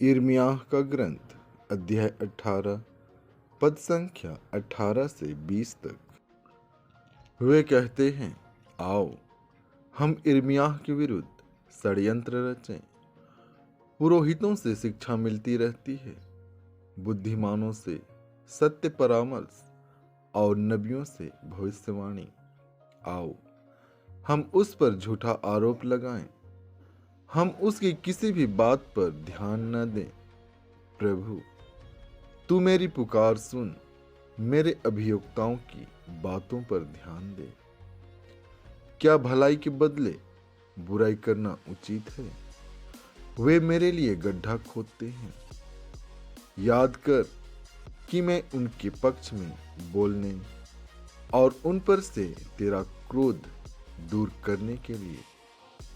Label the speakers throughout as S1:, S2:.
S1: यिर्मयाह का ग्रंथ अध्याय 18 पद संख्या 18 से 20 तक। वे कहते हैं, आओ हम यिर्मयाह के विरुद्ध षड्यंत्र रचें। पुरोहितों से शिक्षा मिलती रहती है, बुद्धिमानों से सत्य परामर्श और नबियों से भविष्यवाणी। आओ हम उस पर झूठा आरोप लगाएं, हम उसकी किसी भी बात पर ध्यान न दें। प्रभु, तू मेरी पुकार सुन, मेरे अभियोक्ताओं की बातों पर ध्यान दे। क्या भलाई के बदले बुराई करना उचित है? वे मेरे लिए गड्ढा खोदते हैं। याद कर कि मैं उनके पक्ष में बोलने और उन पर से तेरा क्रोध दूर करने के लिए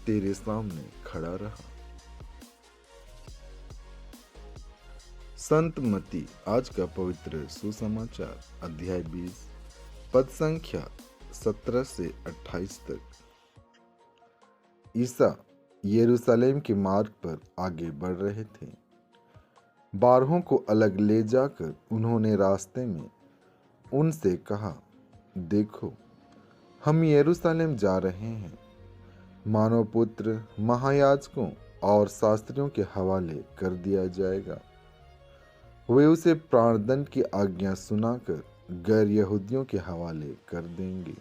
S1: तेरे सामने खड़ा रहा। संत मत्ती आज का पवित्र सुसमाचार अध्याय 20 पद संख्या 17 से 28 तक। ईसा यरूशलेम के मार्ग पर आगे बढ़ रहे थे। 12 को अलग ले जाकर उन्होंने रास्ते में उनसे कहा, देखो हम यरूशलेम जा रहे हैं। मानव पुत्र महायाजकों और शास्त्रियों के हवाले कर दिया जाएगा। वे उसे प्राणदंड की आज्ञा सुनाकर गैर यहूदियों के हवाले कर देंगे,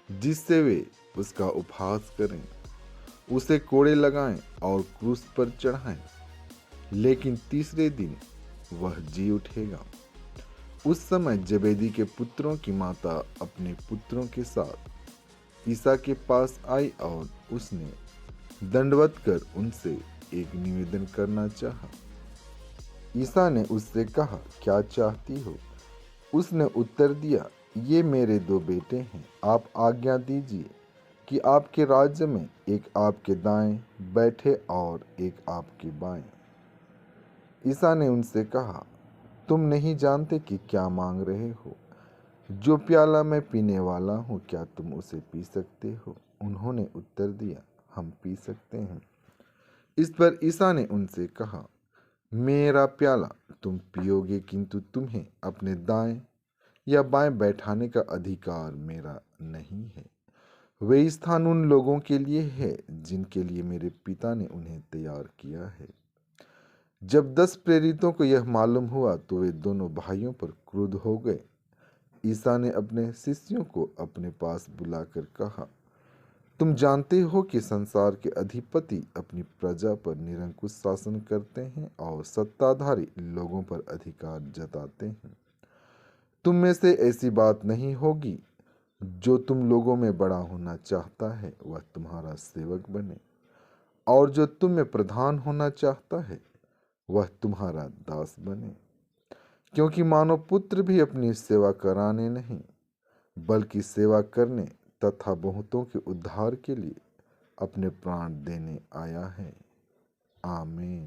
S1: जिससे वे उसका उपहास करें, उसे कोड़े लगाएं और क्रूस पर चढ़ाएं। लेकिन तीसरे दिन वह जी उठेगा। उस समय जबेदी के पुत्रों की माता अपने पुत्रों के साथ ईसा के पास आई और उसने दंडवत कर उनसे एक निवेदन करना चाहा। ईसा ने उससे कहा, क्या चाहती हो? उसने उत्तर दिया, ये मेरे 2 बेटे हैं। आप आज्ञा दीजिए कि आपके राज्य में एक आपके दाएं बैठे और एक आपके बाएं। ईसा ने उनसे कहा, तुम नहीं जानते कि क्या मांग रहे हो। जो प्याला मैं पीने वाला हूँ, क्या तुम उसे पी सकते हो? उन्होंने उत्तर दिया, हम पी सकते हैं। इस पर ईसा ने उनसे कहा, मेरा प्याला तुम पियोगे, किंतु तुम्हें अपने दाएं या बाएं बैठाने का अधिकार मेरा नहीं है। वे स्थान उन लोगों के लिए है जिनके लिए मेरे पिता ने उन्हें तैयार किया है। जब 10 प्रेरितों को यह मालूम हुआ तो वे दोनों भाइयों पर क्रुद्ध हो गए। ईसा ने अपने शिष्यों को अपने पास बुलाकर कहा, तुम जानते हो कि संसार के अधिपति अपनी प्रजा पर निरंकुश शासन करते हैं और सत्ताधारी लोगों पर अधिकार जताते हैं। तुम में से ऐसी बात नहीं होगी। जो तुम लोगों में बड़ा होना चाहता है वह तुम्हारा सेवक बने, और जो तुम में प्रधान होना चाहता है वह तुम्हारा दास बने। क्योंकि मानव पुत्र भी अपनी सेवा कराने नहीं, बल्कि सेवा करने तथा बहुतों के उद्धार के लिए अपने प्राण देने आया है। आमीन।